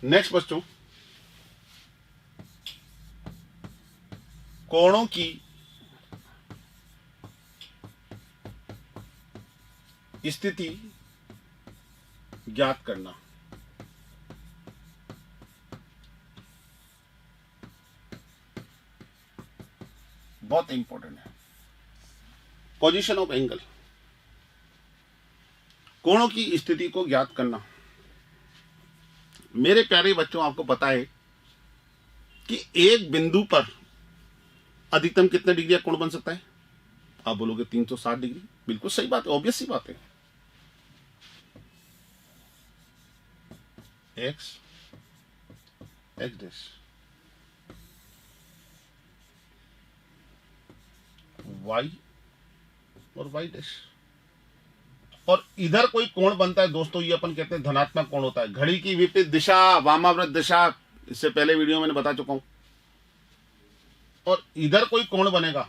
Next बच्चों, कोणों की स्थिति ज्ञात करना। बहुत इंपॉर्टेंट है। पोजीशन ऑफ एंगल, कोणों की स्थिति को ज्ञात करना। मेरे प्यारे बच्चों, आपको पता है कि एक बिंदु पर अधिकतम कितने डिग्री का कोण बन सकता है? आप बोलोगे 360 डिग्री। बिल्कुल सही बात है, ऑब्वियस सी बात है। एक्स एक्स डैश वाई और वाई डैश, और इधर कोई कोण बनता है दोस्तों, ये अपन कहते हैं धनात्मक कोण होता है। घड़ी की विपरीत दिशा, वामाव्रत दिशा, इससे पहले वीडियो मैंने बता चुका हूं। और इधर कोई कोण बनेगा,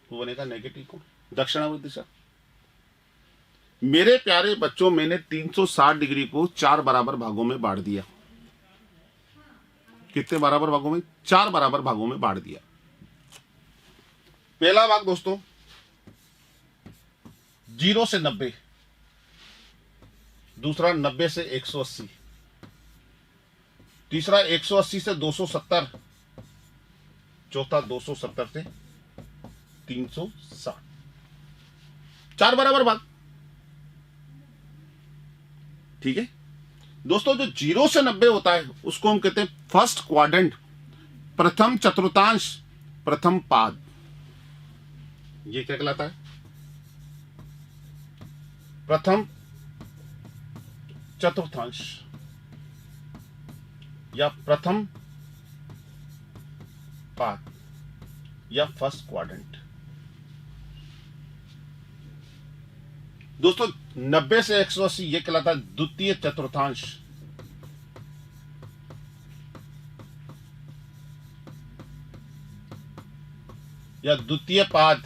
वो बनेगा नेगेटिव कोण, दक्षिणावर्त दिशा। मेरे प्यारे बच्चों, मैंने 360 डिग्री को 4 बराबर भागों में बांट दिया। कितने बराबर भागों में? 4 बराबर भागों में बांट दिया। पहला भाग दोस्तों 0 से 90, दूसरा 90 से 180, तीसरा 180 से 270, चौथा 270 से 360। 4 बराबर भाग, ठीक है दोस्तों। जो 0 से 90 होता है उसको हम कहते हैं फर्स्ट क्वाड्रेंट, प्रथम चतुर्थांश, प्रथम पाद। ये क्या कहलाता है? प्रथम चतुर्थांश या प्रथम पाद या फर्स्ट क्वाड्रेंट। दोस्तों 90 से 180 ये कहलाता है द्वितीय चतुर्थांश, या द्वितीय पाद,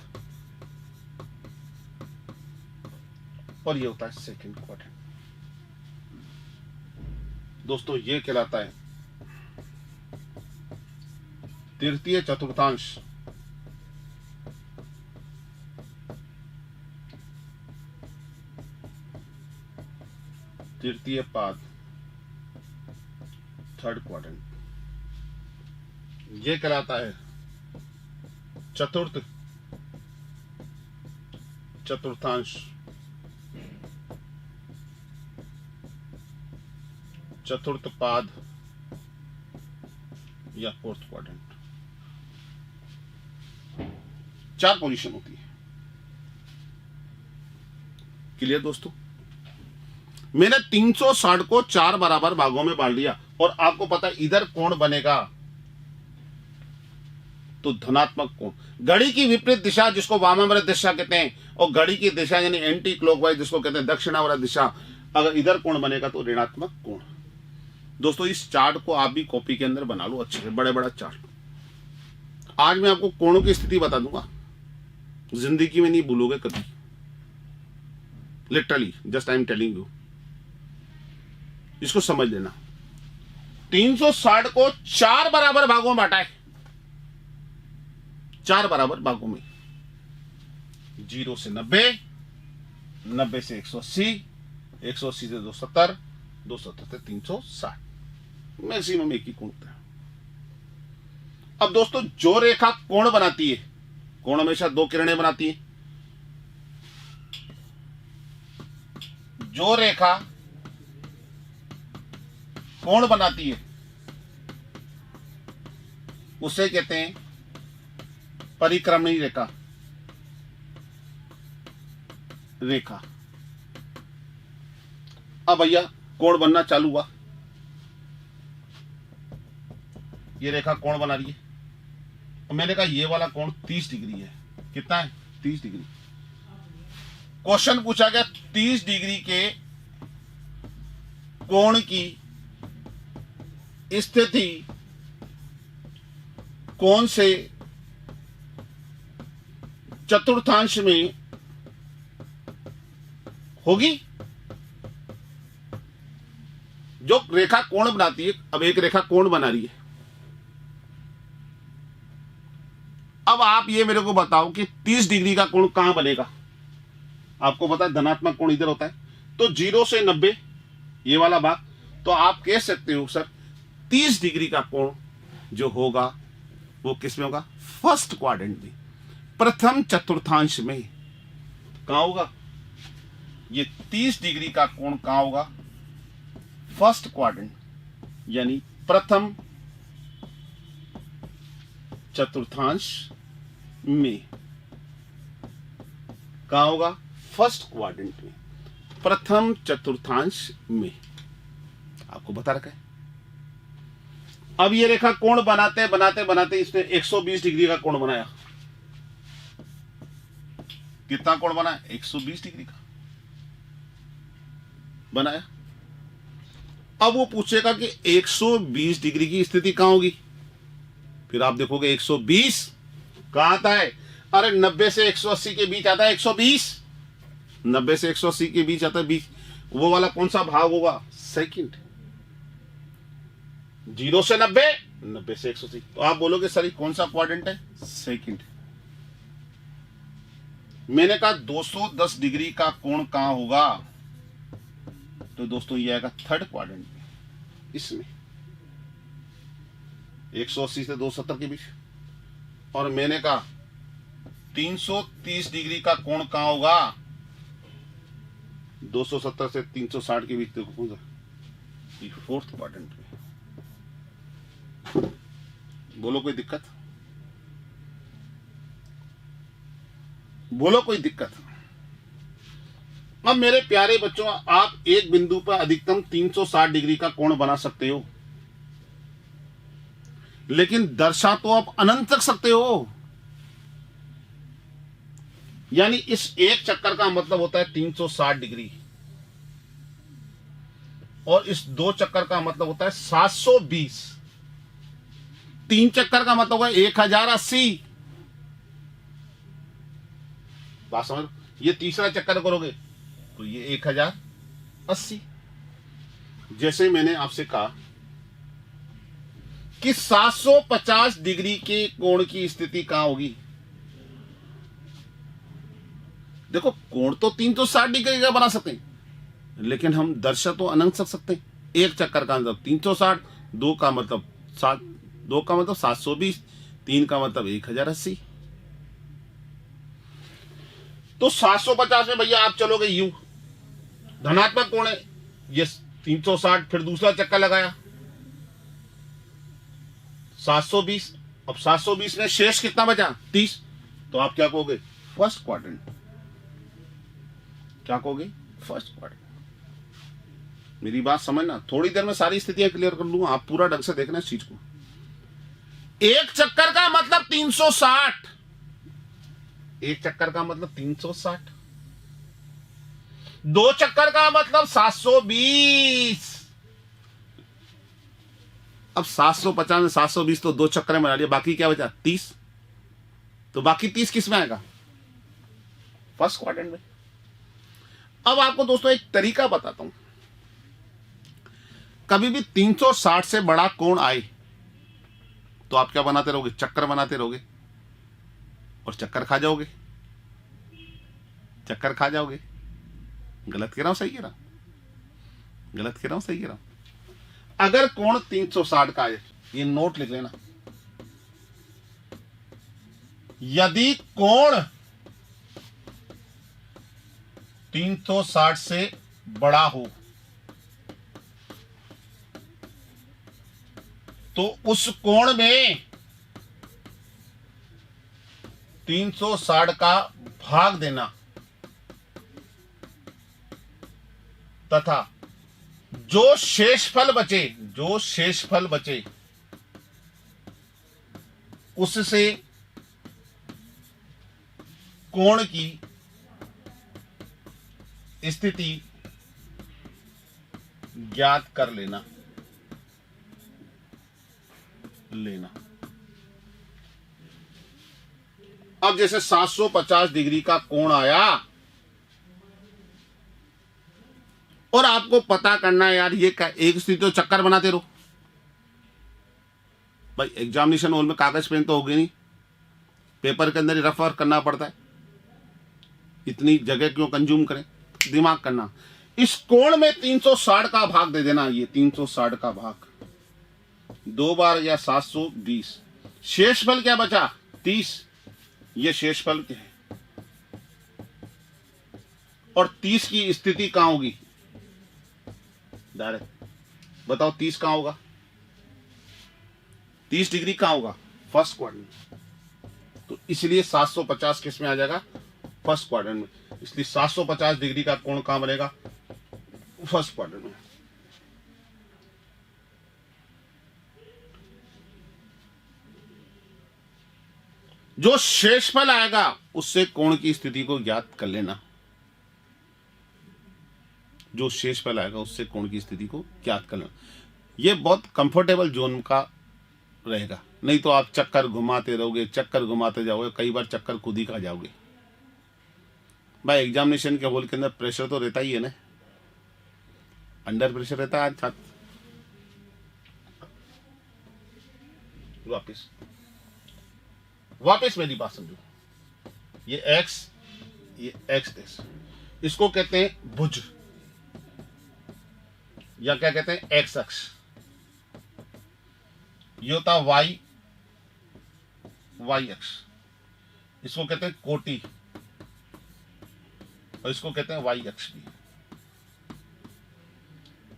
और ये होता है सेकंड क्वाड्रेंट। दोस्तों ये कहलाता है तृतीय चतुर्थांश, तृतीय पाद, थर्ड क्वाड्रेंट। ये कहलाता है चतुर्थ चतुर्थांश, चतुर्थ पाद या फोर्थ क्वाड्रेंट। 4 पोजीशन होती है। क्लियर दोस्तों? मैंने 360 को 4 बराबर भागों में बांट लिया, और आपको पता है इधर कोण बनेगा तो धनात्मक कोण। घड़ी की विपरीत दिशा जिसको वामाव्रत दिशा कहते हैं, और घड़ी की दिशा यानी एंटी क्लॉकवाइज जिसको कहते हैं दक्षिणावर्त दिशा, अगर इधर कोण बनेगा तो ऋणात्मक कोण। दोस्तों इस चार्ट को आप भी कॉपी के अंदर बना लो अच्छे से, बड़े बड़ा चार्ट। आज मैं आपको कोणों की स्थिति बता दूंगा, जिंदगी में नहीं भूलोगे कभी। Literally just I am telling you, इसको समझ लेना। 360 को 4 बराबर भागों में बांटा है, 4 बराबर भागों में। 0 से 90, 90 से 180, 180 से 270, 270 से 360, मैक्सिमम एक ही कोण होता है। अब दोस्तों जो रेखा कोण बनाती है, कोण हमेशा 2 किरणें बनाती है। जो रेखा कोण बनाती है उसे कहते हैं परिक्रमणी रेखा। अब भैया कोण बनना चालू हुआ, ये रेखा कोण बना रही है। और मैंने कहा ये वाला कोण 30 डिग्री है। कितना है? 30 डिग्री। क्वेश्चन पूछा गया 30 डिग्री के कोण की स्थिति कौन से चतुर्थांश में होगी? जो रेखा कोण बनाती है, अब एक रेखा कोण बना रही है। अब आप ये मेरे को बताओ कि 30 डिग्री का कोण कहां बनेगा। आपको पता है धनात्मक कोण इधर होता है, तो 0 से 90 ये वाला भाग, तो आप कह सकते हो सर 30 डिग्री का कोण जो होगा वो किस में होगा, फर्स्ट क्वाड्रेंट में, प्रथम चतुर्थांश में। कहां होगा ये 30 डिग्री का कोण, कहां होगा, फर्स्ट क्वाड्रेंट यानी प्रथम चतुर्थांश में। कहां होगा, फर्स्ट क्वाड्रेंट में, प्रथम चतुर्थांश में। आपको बता रखा है। अब ये रेखा कोण बनाते बनाते बनाते इसने 120 डिग्री का कोण बनाया। कितना कोण बना, 120 डिग्री का बनाया। अब वो पूछेगा कि 120 डिग्री की स्थिति कहां होगी। फिर आप देखोगे 120 कहां आता है, अरे 90 से 180 के बीच आता है 120, 90 से 180 के बीच आता है 20। वो वाला कौन सा भाग होगा, सेकंड। 0 से 90, 90 से 180, तो आप बोलोगे सर कौन सा क्वाड्रेंट है, सेकंड। मैंने कहा 210 डिग्री का कोण कहां होगा, तो दोस्तों ये आएगा थर्ड क्वाड्रेंट में, इसमें 180 से 270 के बीच। और मैंने कहा 330 डिग्री का कोण कहां होगा, 270 से 360 के बीच। देखो कौन सा, ये फोर्थ क्वाड्रेंट में। बोलो कोई दिक्कत, बोलो कोई दिक्कत। अब मेरे प्यारे बच्चों, आप एक बिंदु पर अधिकतम 360 डिग्री का कोण बना सकते हो, लेकिन दर्शा तो आप अनंत तक सकते हो। यानी इस एक चक्कर का मतलब होता है 360 डिग्री, और इस दो चक्कर का मतलब होता है 720। 3 चक्कर का मतलब होगा 1080। बात समझ, ये तीसरा चक्कर करोगे तो ये 1080। जैसे मैंने आपसे कहा कि 750 डिग्री के कोण की स्थिति कहां होगी। देखो कोण तो 360 डिग्री का बना सकते हैं, लेकिन हम दर्शा तो अनंत सकते हैं। एक चक्कर का मतलब 360, दो का मतलब 720, 3 का मतलब 1080। तो 750 में भैया आप चलोगे यूं, धनात्मक कोण है ये 360, फिर दूसरा चक्कर लगाया 720। अब 720 में शेष कितना बचा, 30। तो आप क्या कहोगे, फर्स्ट क्वाड्रेंट। क्या कहोगे, फर्स्ट क्वाड्रेंट। मेरी बात समझना, थोड़ी देर में सारी स्थितियां क्लियर कर लूंगा, आप पूरा ढंग से देखना इस चीज को। एक चक्कर का मतलब 360, एक चक्कर का मतलब 360, दो चक्कर का मतलब 720। अब 750 में 720 तो दो चक्कर में बना लिया, बाकी क्या बचा, 30। तो बाकी 30 किस में आएगा, फर्स्ट क्वाड्रेंट में। अब आपको दोस्तों एक तरीका बताता हूं। कभी भी 360 से बड़ा कोण आए तो आप क्या बनाते रहोगे, चक्कर बनाते रहोगे, और चक्कर खा जाओगे, चक्कर खा जाओगे। गलत कह रहा हूं, सही कह रहा हूं, गलत कह रहा हूं, सही कह रहा हूं। अगर कोण 360 का आए, ये नोट लिख लेना, यदि कोण 360 से बड़ा हो तो उस कोण में 360 का भाग देना तथा जो शेषफल बचे उससे कोण की स्थिति ज्ञात कर लेना। अब जैसे 750 डिग्री का कोण आया और आपको पता करना है यार, ये एक स्थिति तो चक्कर बनाते रहो भाई। एग्जामिनेशन हॉल में कागज पेन तो होगी नहीं, पेपर के अंदर ही रफ वर्क करना पड़ता है। इतनी जगह क्यों कंज्यूम करें, दिमाग करना। इस कोण में 360 का भाग दे देना, ये 360 का भाग 2 बार या 720। शेषफल क्या बचा 30, ये शेषफल क्या है। और 30 की स्थिति कहां होगी, डायरेक्ट बताओ 30 कहां होगा, 30 डिग्री कहां होगा, फर्स्ट क्वाड्रेंट। तो इसलिए 750 किस में आ जाएगा, फर्स्ट क्वाड्रेंट में। इसलिए 750 डिग्री का कोण कहां बनेगा, फर्स्ट क्वाड्रेंट में। जो शेषफल आएगा उससे कोण की स्थिति को ज्ञात कर लेना, जो शेषफल आएगा उससे कोण की स्थिति को ज्ञात कर लेना। यह बहुत कंफर्टेबल जोन का रहेगा, नहीं तो आप चक्कर घुमाते रहोगे, चक्कर घुमाते जाओगे, कई बार चक्कर खुद ही खा जाओगे। भाई एग्जामिनेशन के हॉल के अंदर प्रेशर तो रहता ही है ना, अंडर प्रेशर रहता है। छात्र वापस मेरी बात समझो, ये एक्स, ये एक्स, इसको कहते हैं भुज, या क्या कहते हैं, एक्स अक्ष। ये होता वाई, वाई अक्ष, इसको कहते हैं कोटि, और इसको कहते हैं वाई अक्ष भी।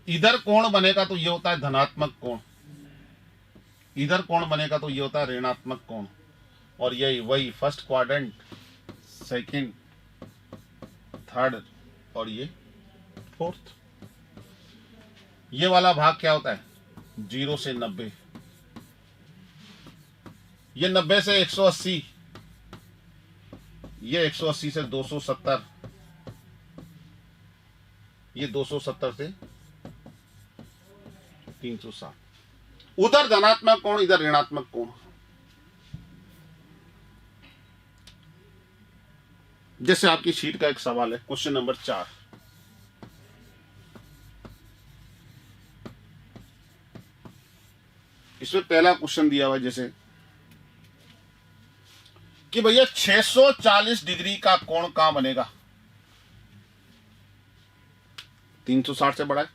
इधर कोण बनेगा तो ये होता है धनात्मक कोण, इधर कोण बनेगा तो ये होता है ऋणात्मक कोण। और यही वही फर्स्ट क्वाड्रेंट, सेकंड, थर्ड और ये फोर्थ। ये वाला भाग क्या होता है, 0 से 90, ये 90 से 180, ये 180 से 270, ये 270 से 360। उधर धनात्मक कोण, इधर ऋणात्मक कोण। जैसे आपकी शीट का एक सवाल है, क्वेश्चन नंबर 4। इसमें पहला क्वेश्चन दिया हुआ है जैसे कि भैया 640 डिग्री का कोण कहां बनेगा, 360 से बड़ा है,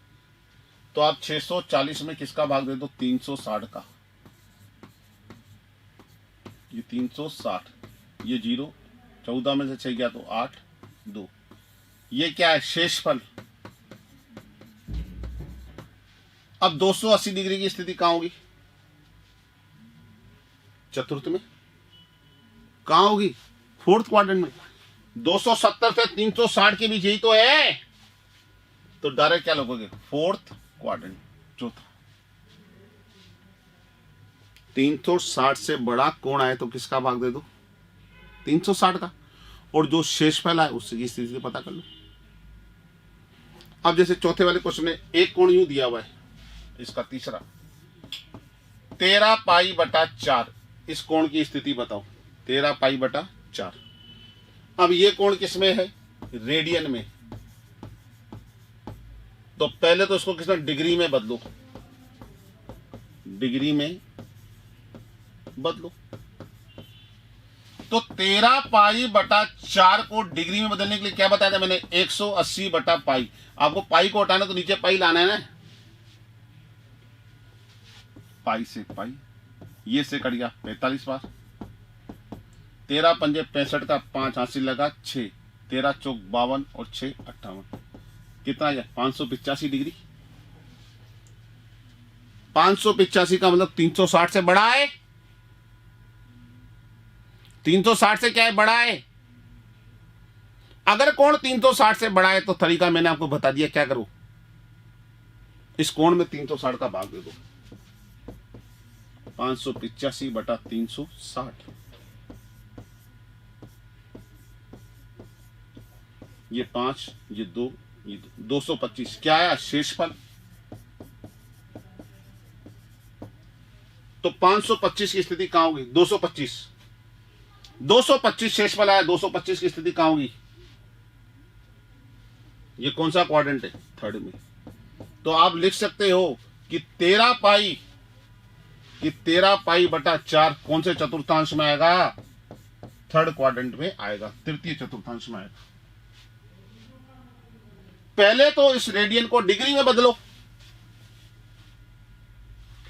तो आप 640 में किसका भाग दे दो, 360 का। ये 360, ये 0, 14 में से 6 गया तो 8, 2। ये क्या है, शेषफल। अब 280 डिग्री की स्थिति कहां होगी, चतुर्थ में। कहां होगी, फोर्थ क्वाड्रेंट में। 270 से 360 के बीच यही तो है, तो डायरेक्ट क्या लगोगे, फोर्थ क्वाड्रेंट, चौथा। 360 से बड़ा कोण आए तो किसका भाग दे दो, 360 का, और जो शेषफल है उसकी स्थिति पता कर लो। अब जैसे चौथे वाले क्वेश्चन में एक कोण यूं दिया हुआ है, इसका तीसरा 13 पाई बटा 4, इस कोण की स्थिति बताओ, 13 पाई बटा 4। अब ये कोण किसमें है, रेडियन में। तो पहले तो इसको किसमें, डिग्री में बदलो, डिग्री में बदलो। तो 13 पाई बटा 4 को डिग्री में बदलने के लिए क्या बताया था मैंने, 180 बटा पाई। आपको पाई को हटाना तो नीचे पाई लाना है ना, पाई से पाई, ये से कट गया 45 बार। 13 पंजे 65 का 5 हासिल लगा 6, 13 चौक 52 और 6 58, कितना है 585 डिग्री। 585 का मतलब 360 से बड़ा है, 360 से क्या है, बड़ा है। अगर कोण 360 से बड़ा है तो तरीका मैंने आपको बता दिया, क्या करो, इस कोण में 360 का भाग दे दो, 585 बटा 360, ये 5, ये 2, ये 225। क्या आया, शेषफल। तो 525 की स्थिति कहां होगी, 225 शेषफल आया, 225 की स्थिति कहां होगी, ये कौन सा क्वाड्रेंट है? थर्ड में। तो आप लिख सकते हो कि 13 पाई/4 कौन से चतुर्थांश में आएगा? थर्ड क्वाड्रेंट में आएगा, तृतीय चतुर्थांश में आएगा। पहले तो इस रेडियन को डिग्री में बदलो,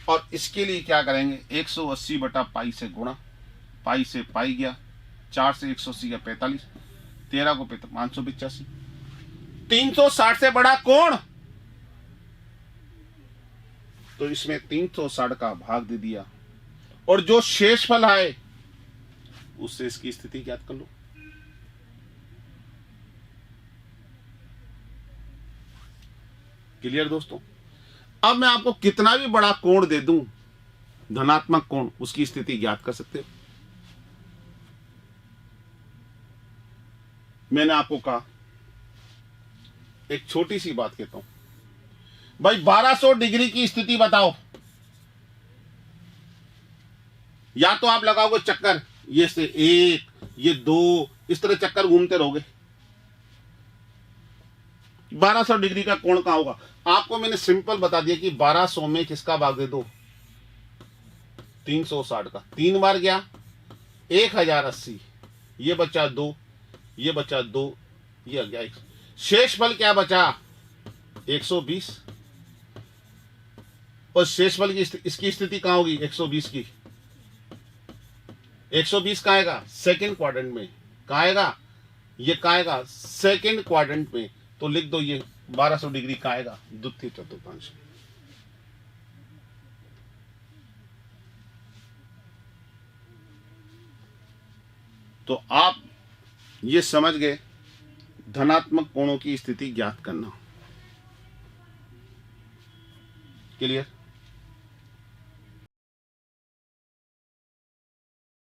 और इसके लिए क्या करेंगे? 180/पाई से गुणा, पाई से पाई गया, 4 से 180 गया 45, 13 को 585। 360 से बड़ा कोण, तो इसमें 360 का भाग दे दिया, और जो शेषफल आए उससे इसकी स्थिति ज्ञात कर लो। क्लियर दोस्तों? अब मैं आपको कितना भी बड़ा कोण दे दूं, धनात्मक कोण, उसकी स्थिति ज्ञात कर सकते हो। मैंने आपको कहा, एक छोटी सी बात कहता हूं भाई, 1200 डिग्री की स्थिति बताओ। या तो आप लगाओगे चक्कर, ये से 1, ये 2, इस तरह चक्कर घूमते रहोगे। 1200 डिग्री का कोण कहां होगा? आपको मैंने सिंपल बता दिया कि 1200 में किसका भाग दे दो? 360 का। 3 बार गया 1080, ये बचा 2, ये बचा 2, ये आ गया 1। शेषफल क्या बचा? 120। और शेषफल की इसकी स्थिति कहां होगी? 120 की। 120 कहां आएगा? सेकंड क्वाड्रेंट में। कहां आएगा? ये कहां आएगा? सेकंड क्वाड्रेंट में। तो लिख दो, ये 1200 डिग्री कहां आएगा? द्वितीय चतुर्थांश में। तो आप ये समझ गए धनात्मक कोणों की स्थिति ज्ञात करना। क्लियर?